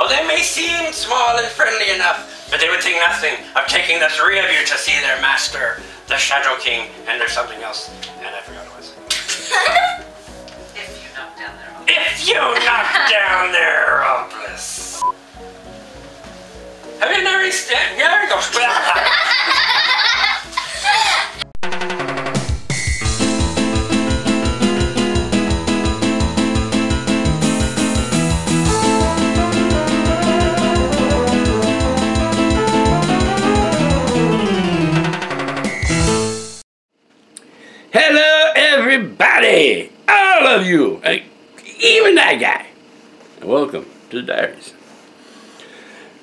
they may seem small and friendly enough, but they would think nothing of taking the 3 of you to see their master, the Shadow King, and there's something else, and I forgot what it was. If you knock down their obelisk. If you knock down their obelisk. Have you never stand? There you go. Hello, everybody! All of you! Even that guy! Welcome to the Diaries.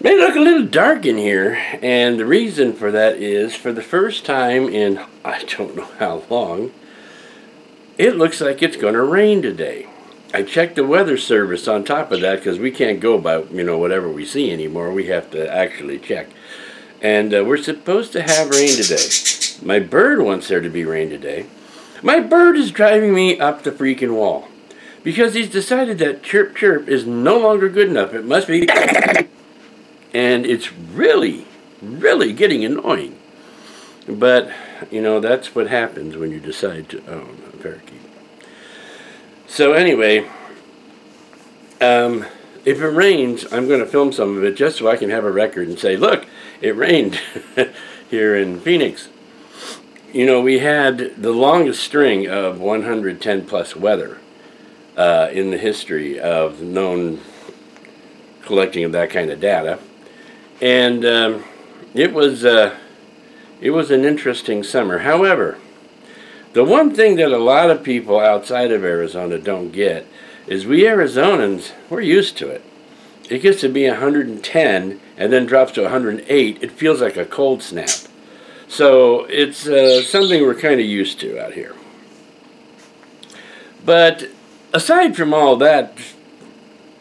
May look a little dark in here, and the reason for that is, for the first time in I don't know how long, it looks like it's going to rain today. I checked the weather service on top of that, because we can't go by, whatever we see anymore. We have to actually check. And we're supposed to have rain today. My bird wants there to be rain today. My bird is driving me up the freaking wall. Because he's decided that chirp chirp is no longer good enough. It must be... And it's really, really getting annoying. But, that's what happens when you decide to own a parakeet. So anyway, if it rains, I'm going to film some of it just so I can have a record and say, look, it rained here in Phoenix. We had the longest string of 110 plus weather in the history of known collecting of that kind of data. And it was an interesting summer. However, the one thing that a lot of people outside of Arizona don't get is we Arizonans, we're used to it. It gets to be 110 and then drops to 108. It feels like a cold snap. So it's something we're kind of used to out here. But aside from all that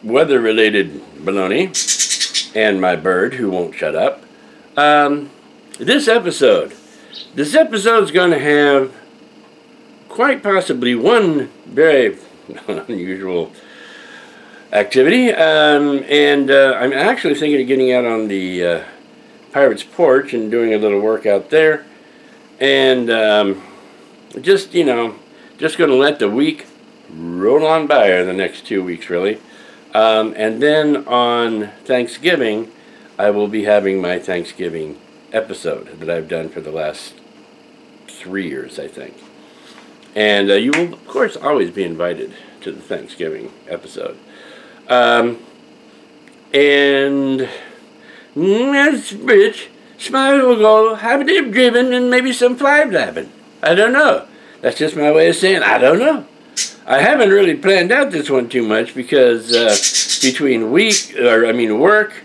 weather-related baloney and my bird who won't shut up, this episode's going to have quite possibly one very unusual activity, and I'm actually thinking of getting out on the Pirate's Porch and doing a little work out there, and just going to let the week roll on by, or the next 2 weeks really, and then on Thanksgiving I will be having my Thanksgiving episode that I've done for the last 3 years, I think. And you will, of course, always be invited to the Thanksgiving episode. And that's rich. Smile will go, happy driven, and maybe some fly blabbing. I don't know. That's just my way of saying I don't know. I haven't really planned out this one too much because between work,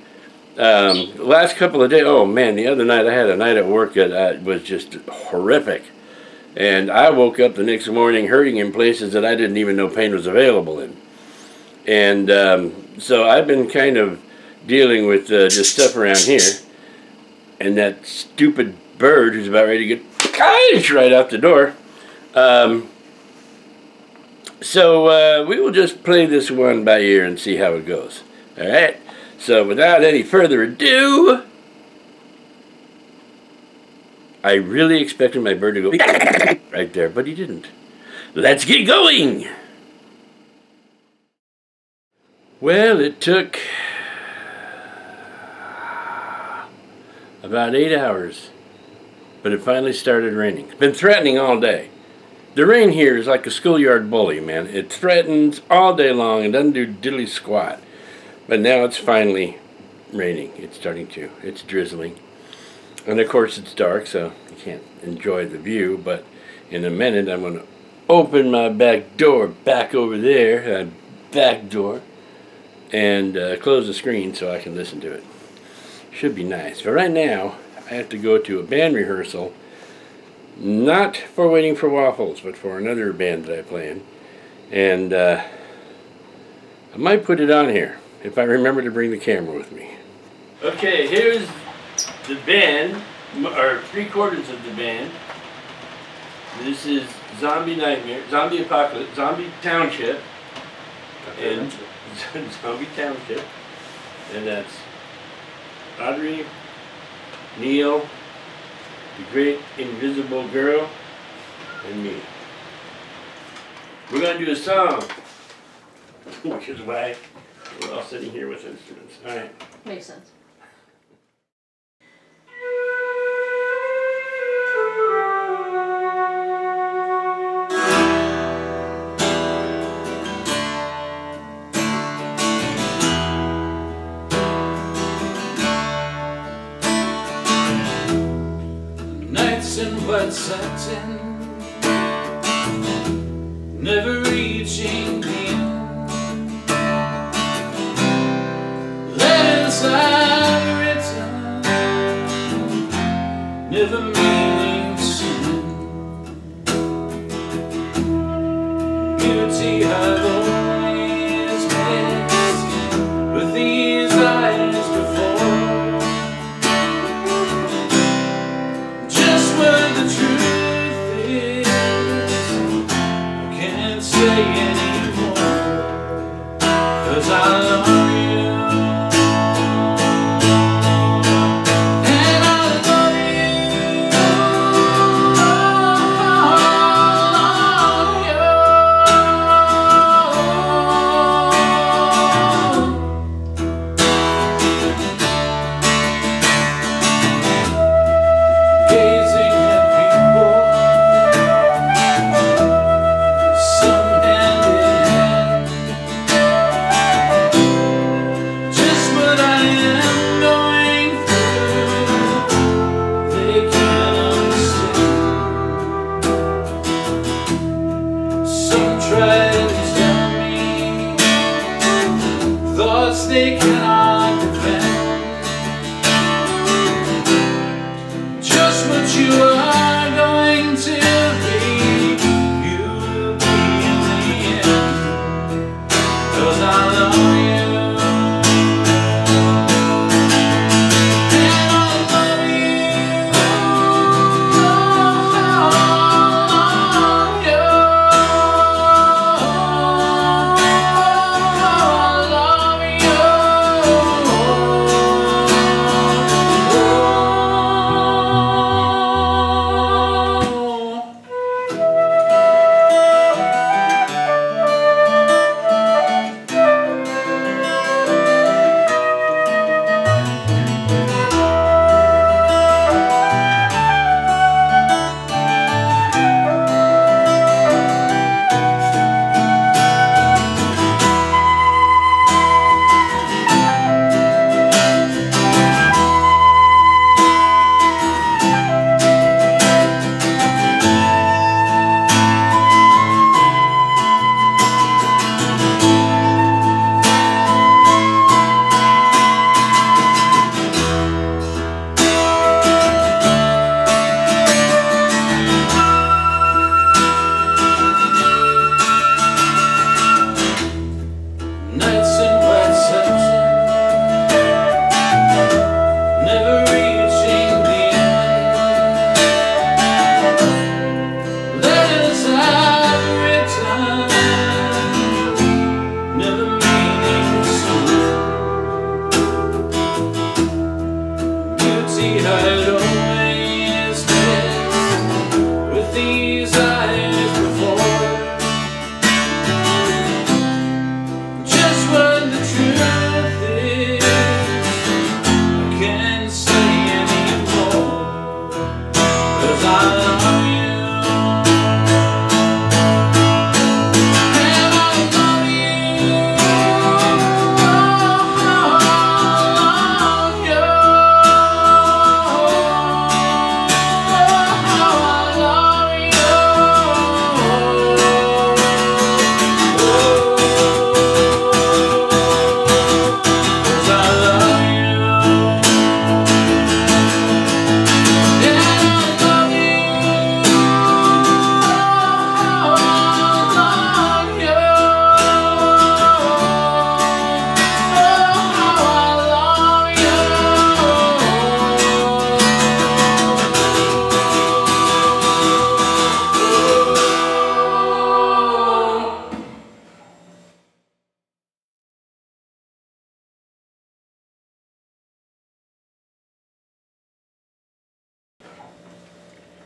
the last couple of days, oh man, the other night I had a night at work that was just horrific. And I woke up the next morning hurting in places that I didn't even know pain was available in. And so I've been kind of dealing with just stuff around here. And that stupid bird who's about ready to get right out the door. So we will just play this one by ear and see how it goes. Alright? So without any further ado, I really expected my bird to go right there, but he didn't. Let's get going! Well, it took about 8 hours, but it finally started raining. It's been threatening all day. The rain here is like a schoolyard bully, man. It threatens all day long and doesn't do diddly squat. But now it's finally raining. It's starting to. It's drizzling. And of course it's dark, so you can't enjoy the view, but in a minute I'm going to open my back door back over there, back door, and close the screen so I can listen to it. Should be nice. But right now I have to go to a band rehearsal, not for Waiting for Waffles, but for another band that I play in. And I might put it on here if I remember to bring the camera with me. Okay, here's the band, or 3/4 of the band. This is Zombie Nightmare, Zombie Apocalypse, Zombie Township, and Zombie Township. And that's Audrey, Neil, the Great Invisible Girl, and me. We're going to do a song, which is why we're all sitting here with instruments. All right. Makes sense. Nights in white satin, never reaching the end. Letters I've written, never meaning to end. Beauty I've always missed with these eyes before. Just what the truth is, I can't say anymore, 'cause I love you. And I love you. Gazing at people, some hand in hand. Just what I am going through, they can't understand. Some try to tell me thoughts they cannot defend. Just what you are going to be, you will be in the end, 'cause I love you. And I love you.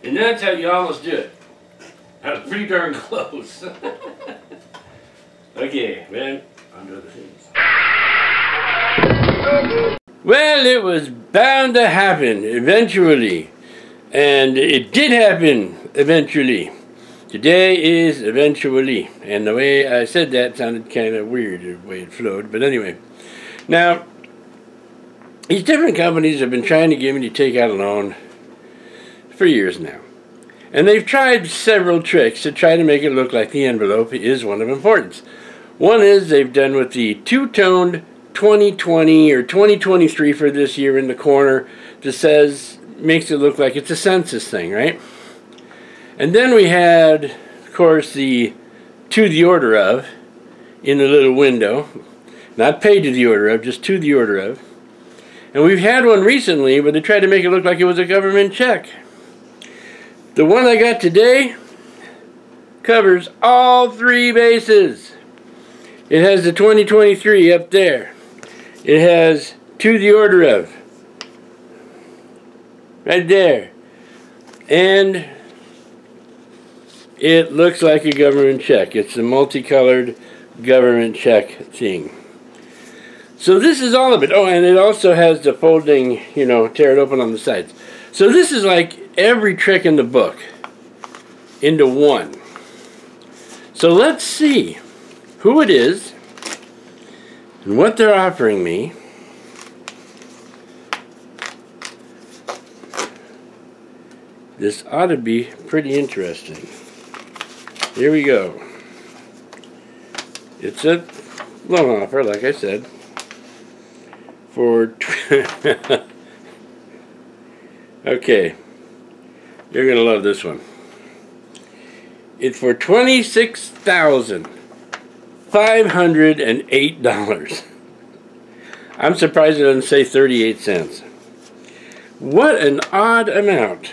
And that's how you almost do it. That was pretty darn close. Okay, well, on to other things. Well, it was bound to happen eventually. And it did happen eventually. Today is eventually. And the way I said that sounded kind of weird, the way it flowed. But anyway. Now, these different companies have been trying to get me to take out a loan for years now. And they've tried several tricks to try to make it look like the envelope is one of importance. One is they've done with the two-toned 2020 or 2023 for this year in the corner that says, makes it look like it's a census thing, right? And then we had, of course, the to the order of in the little window. Not paid to the order of, just to the order of. And we've had one recently where they tried to make it look like it was a government check. The one I got today covers all three bases. It has the 2023 up there. It has to the order of right there. And it looks like a government check. It's a multicolored government check thing. So this is all of it. Oh, and it also has the folding, you know, tear it open on the sides. So this is like every trick in the book into one. So let's see who it is and what they're offering me. This ought to be pretty interesting. Here we go. It's a loan offer, like I said, for okay, you're gonna love this one. It's for $26,508. I'm surprised it doesn't say 38 cents. What an odd amount.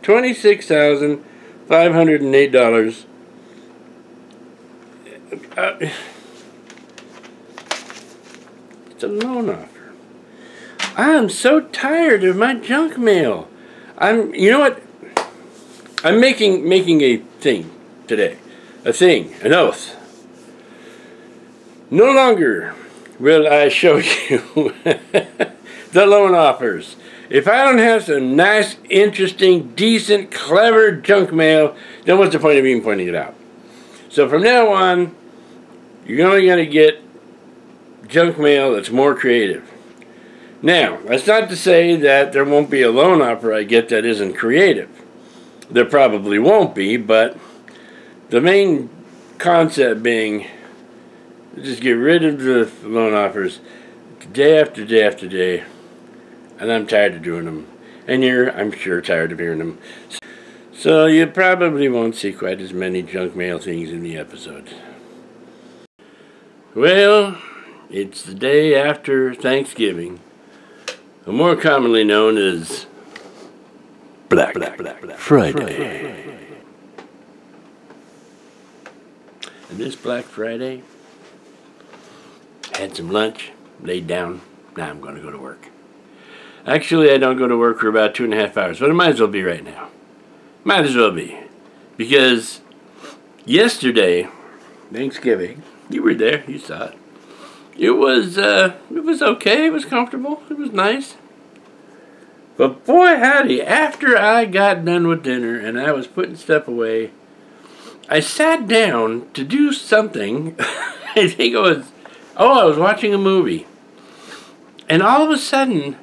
$26,508. It's a loan offer. I'm so tired of my junk mail. You know what? I'm making a thing today. An oath. No longer will I show you the loan offers. If I don't have some nice, interesting, decent, clever junk mail, then what's the point of even pointing it out? So from now on, you're only going to get junk mail that's more creative. Now, that's not to say that there won't be a loan offer I get that isn't creative. There probably won't be, but the main concept being just get rid of the loan offers day after day after day. And I'm tired of doing them. And you're, I'm sure, tired of hearing them. So you probably won't see quite as many junk mail things in the episode. Well, it's the day after Thanksgiving, more commonly known as Black Friday. And this Black Friday, had some lunch, laid down, now I'm going to go to work. Actually, I don't go to work for about 2.5 hours, but it might as well be right now. Might as well be. Because yesterday, Thanksgiving, you were there, you saw it. It was okay, it was comfortable, it was nice. But boy howdy, after I got done with dinner and I was putting stuff away, I sat down to do something. I think it was, I was watching a movie. And all of a sudden,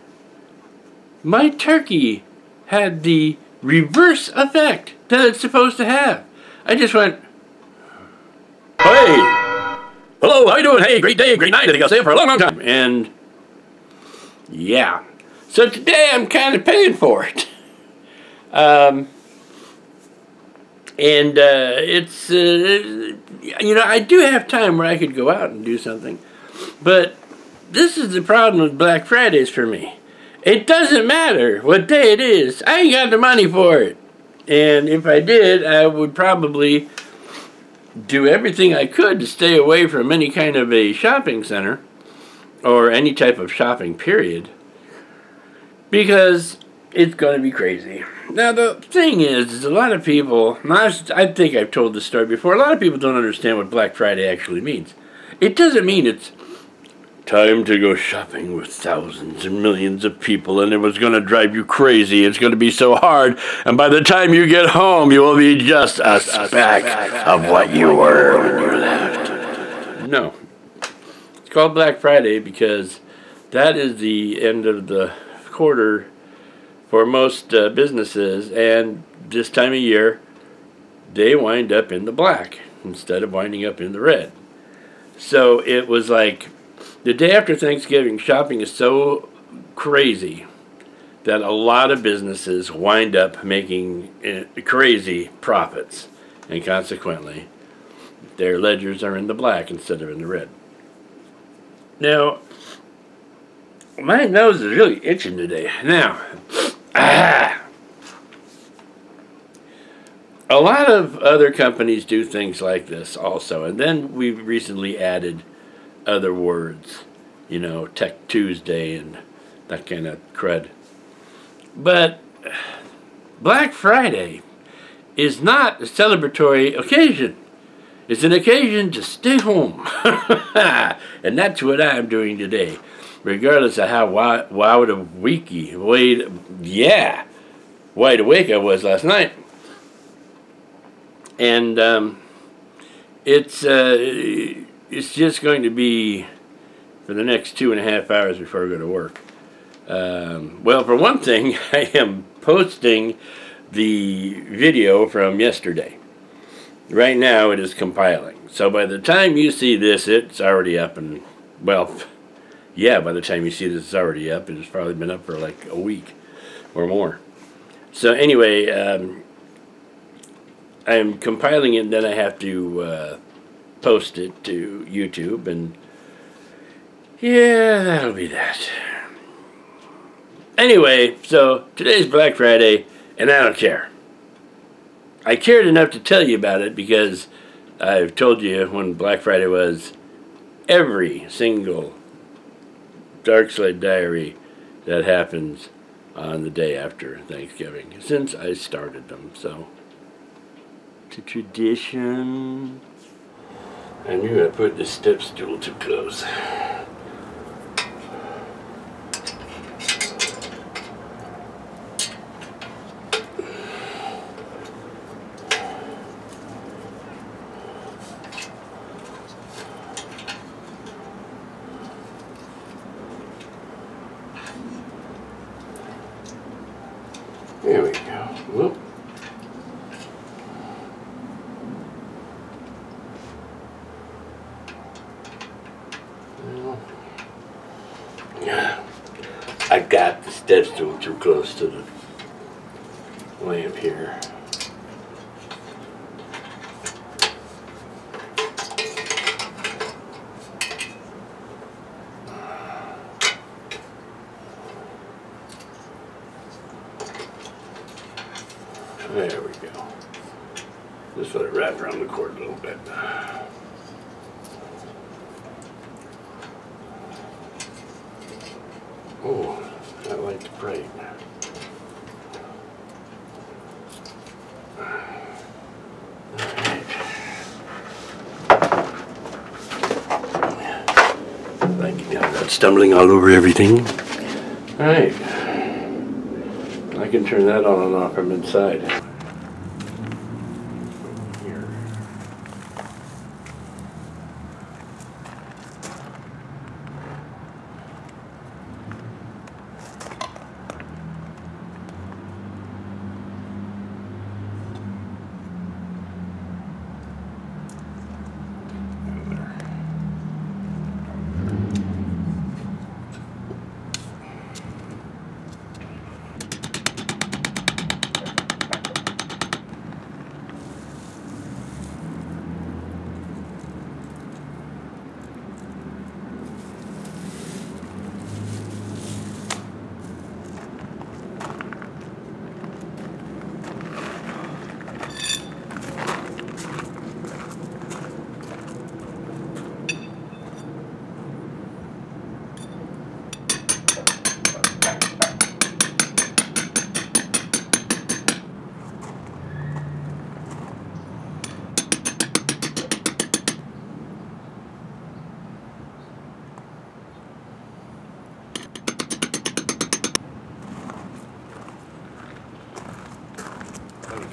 my turkey had the reverse effect that it's supposed to have. I just went, hey, hello, how you doing? Hey, great day, great night. I think I'll say it for a long, long time. And yeah, so today I'm kind of paying for it. It's, you know, I do have time where I could go out and do something. But this is the problem with Black Fridays for me. It doesn't matter what day it is. I ain't got the money for it. And if I did, I would probably do everything I could to stay away from any kind of a shopping center or any type of shopping period. Because it's going to be crazy. Now, the thing is a lot of people, and I think I've told this story before, a lot of people don't understand what Black Friday actually means. It doesn't mean it's time to go shopping with thousands and millions of people, and it was going to drive you crazy. It's going to be so hard, and by the time you get home, you will be just a speck of what you were when you left. No. It's called Black Friday because that is the end of the quarter for most businesses, and this time of year, they wind up in the black instead of winding up in the red. So it was like, the day after Thanksgiving, shopping is so crazy that a lot of businesses wind up making crazy profits, and consequently, their ledgers are in the black instead of in the red. Now, my nose is really itching today. Now, a lot of other companies do things like this also, and then we've recently added other words, you know, Tech Tuesday and that kind of crud. But Black Friday is not a celebratory occasion. It's an occasion to stay home. And that's what I'm doing today. Regardless of how wide awake I was last night. And it's just going to be for the next 2.5 hours before I go to work. Well, for one thing, I am posting the video from yesterday. Right now it is compiling. So by the time you see this, it's already up. And, well, yeah, by the time you see this, it's already up. It's probably been up for like a week or more. So anyway, I'm compiling it, and then I have to post it to YouTube, and yeah, that'll be that. Anyway, so today's Black Friday, and I don't care. I cared enough to tell you about it because I've told you when Black Friday was, every single Darkslade diary that happens on the day after Thanksgiving since I started them. So, it's a tradition. I knew I put the step stool too close. There we go. Whoop. I got the step stool too close to the lamp here. There we go. Just let it wrap around the cord a little bit. Oh, I like the bright. Thank you. I'm not stumbling all over everything. Alright. I can turn that on and off from inside. Here.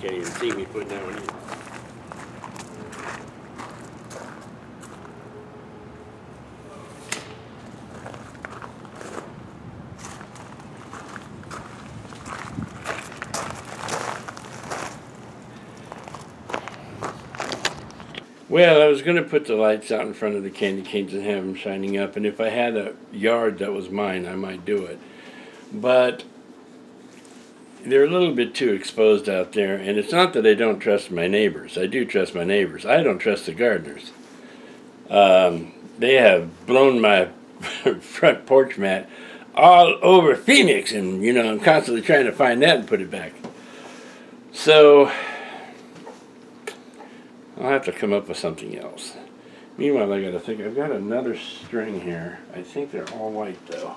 can't even see me putting that one in. Well, I was going to put the lights out in front of the candy canes and have them shining up, and if I had a yard that was mine, I might do it. But they're a little bit too exposed out there, and it's not that I don't trust my neighbors. I do trust my neighbors. I don't trust the gardeners. They have blown my front porch mat all over Phoenix, and, you know, I'm constantly trying to find that and put it back. So I'll have to come up with something else. Meanwhile, I gotta think. I've got another string here. I think they're all white, though.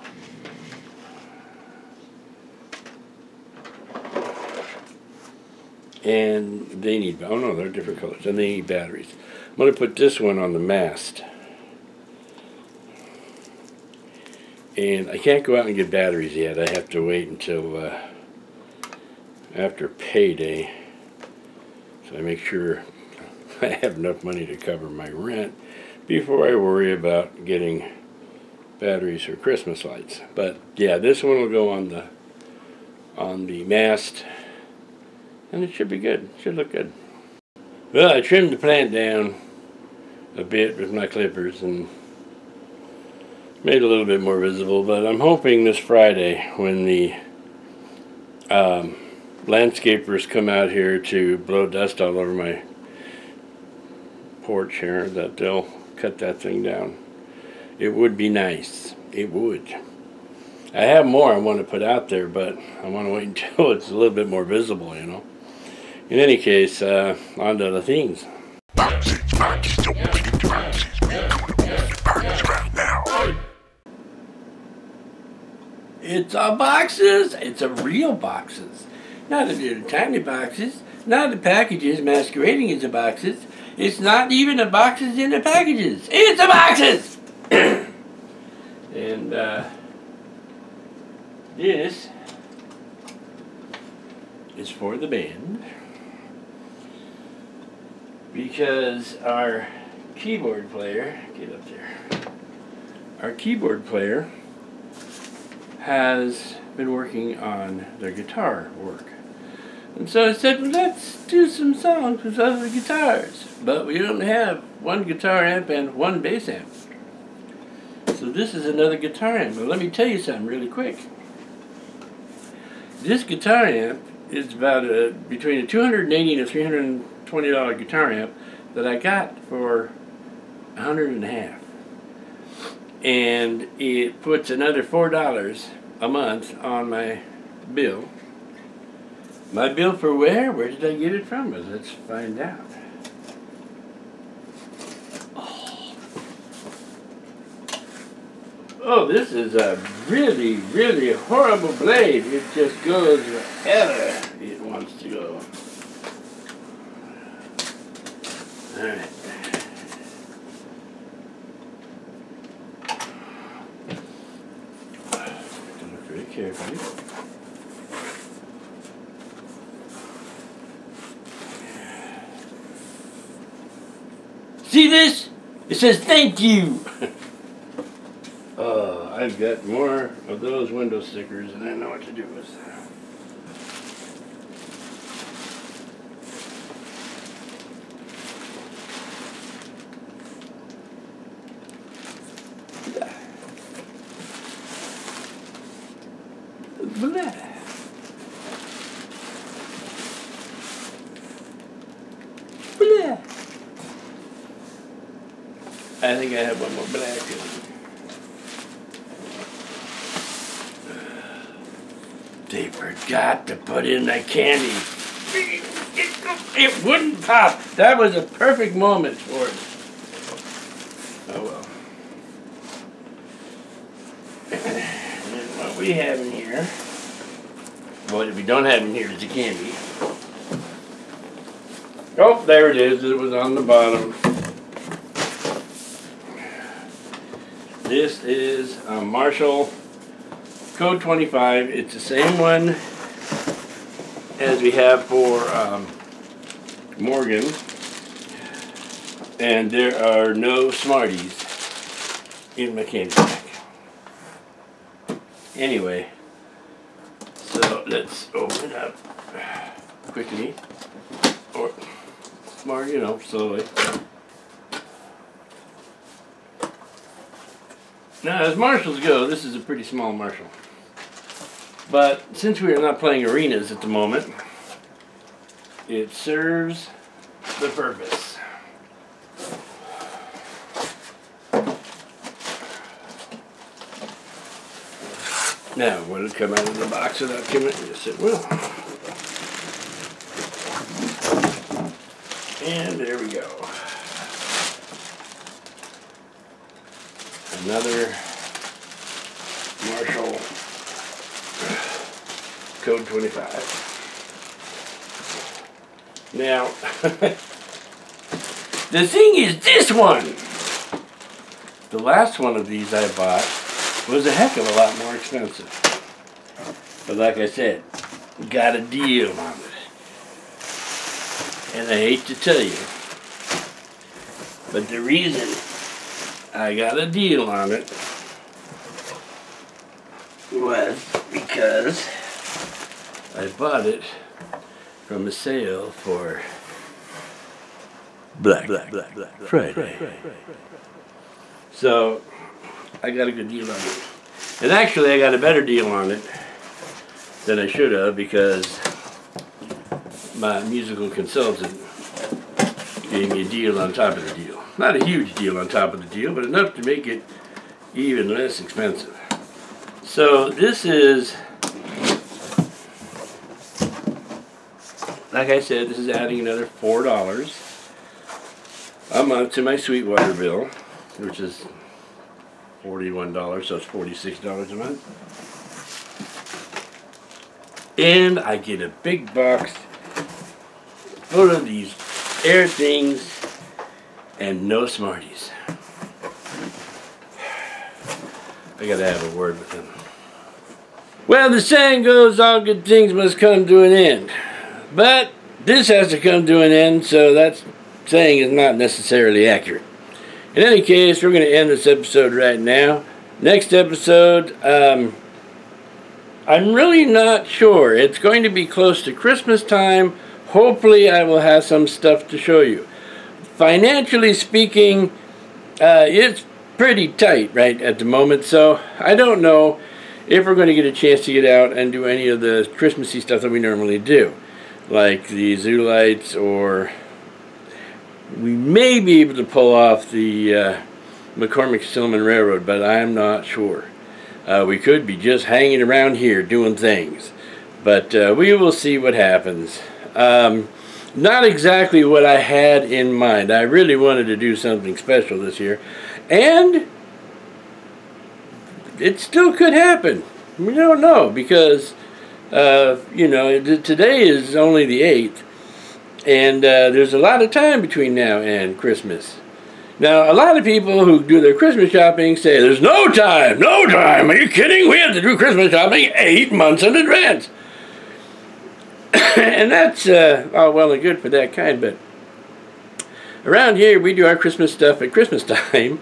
And they need, oh no, they're different colors, and they need batteries. I'm going to put this one on the mast. And I can't go out and get batteries yet. I have to wait until after payday. So I make sure I have enough money to cover my rent before I worry about getting batteries for Christmas lights. But yeah, this one will go on the mast. And it should be good. It should look good. Well, I trimmed the plant down a bit with my clippers and made it a little bit more visible. But I'm hoping this Friday, when the landscapers come out here to blow dust all over my porch here, that they'll cut that thing down. It would be nice. It would. I have more I want to put out there, but I want to wait until it's a little bit more visible, you know. In any case, on to the things. It's all boxes. It's a real boxes. Not the little tiny boxes. Not the packages masquerading as the boxes. It's not even the boxes in the packages. It's the boxes! And, this is for the band. Because our keyboard player, get up there, our keyboard player has been working on their guitar work. And so I said, well, let's do some songs with other guitars. But we don't have one guitar amp and one bass amp. So this is another guitar amp. But let me tell you something really quick. This guitar amp is about between a $280 and a $320 guitar amp that I got for $150. And it puts another $4 a month on my bill. My bill for where? Where did I get it from? Well, let's find out. Oh, this is a really, really horrible blade. It just goes wherever it wants to go. Alright. Look very carefully. See this? It says thank you. I've got more of those window stickers and I know what to do with them. Blah. Blah. I think I have one more black one. They forgot to put in the candy. It wouldn't pop. That was a perfect moment for it. Oh well. And what we have in here, what we don't have in here is the candy. Oh, there it is. It was on the bottom. This is a Marshall Code 25. It's the same one as we have for Morgan, and there are no Smarties in my candy pack. Anyway, so let's open up quickly, or more, you know, slowly. Now, as marshals go, this is a pretty small marshal. But since we are not playing arenas at the moment, it serves the purpose. Now, will it come out of the box without coming? Yes, it will. And there we go. Another Marshall Code 25. Now, the thing is this one. The last one of these I bought was a heck of a lot more expensive. But like I said, got a deal on it. And I hate to tell you, but the reason I got a deal on it was because I bought it from a sale for Black Friday. So I got a good deal on it. And actually I got a better deal on it than I should have, because my musical consultant gave me a deal on top of the deal. Not a huge deal on top of the deal, but enough to make it even less expensive. So this is, like I said, this is adding another $4 a month to my Sweetwater bill, which is $41, so it's $46 a month. And I get a big box full of these air things and no Smarties. I gotta have a word with them. Well, the saying goes, all good things must come to an end. But this has to come to an end, so that saying is not necessarily accurate. In any case, we're going to end this episode right now. Next episode, I'm really not sure. It's going to be close to Christmas time. Hopefully I will have some stuff to show you. Financially speaking, it's pretty tight right at the moment, so I don't know if we're going to get a chance to get out and do any of the Christmassy stuff that we normally do, like the zoo lights, or we may be able to pull off the McCormick-Stillman Railroad, but I'm not sure. We could be just hanging around here doing things, but we will see what happens. Not exactly what I had in mind. I really wanted to do something special this year, and it still could happen. We don't know, because you know, today is only the 8th, and there's a lot of time between now and Christmas. Now, a lot of people who do their Christmas shopping say, there's no time, no time. Are you kidding? We have to do Christmas shopping 8 months in advance. And that's all well and good for that kind, but around here we do our Christmas stuff at Christmas time.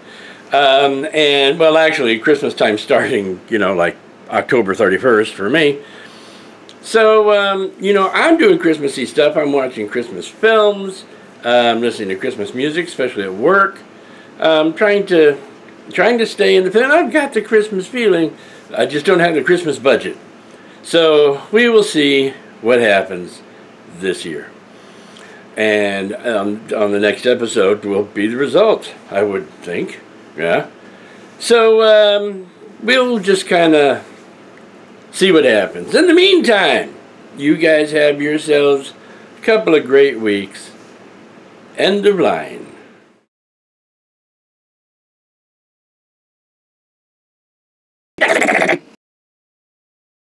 And, well, actually, Christmas time starting, you know, like October 31st for me. So, you know, I'm doing Christmassy stuff. I'm watching Christmas films. I'm listening to Christmas music, especially at work. Trying to stay in the film. I've got the Christmas feeling. I just don't have the Christmas budget. So we will see what happens this year. And on the next episode will be the result, I would think. Yeah. So we'll just kind of see what happens. In the meantime, you guys have yourselves a couple of great weeks. End of line.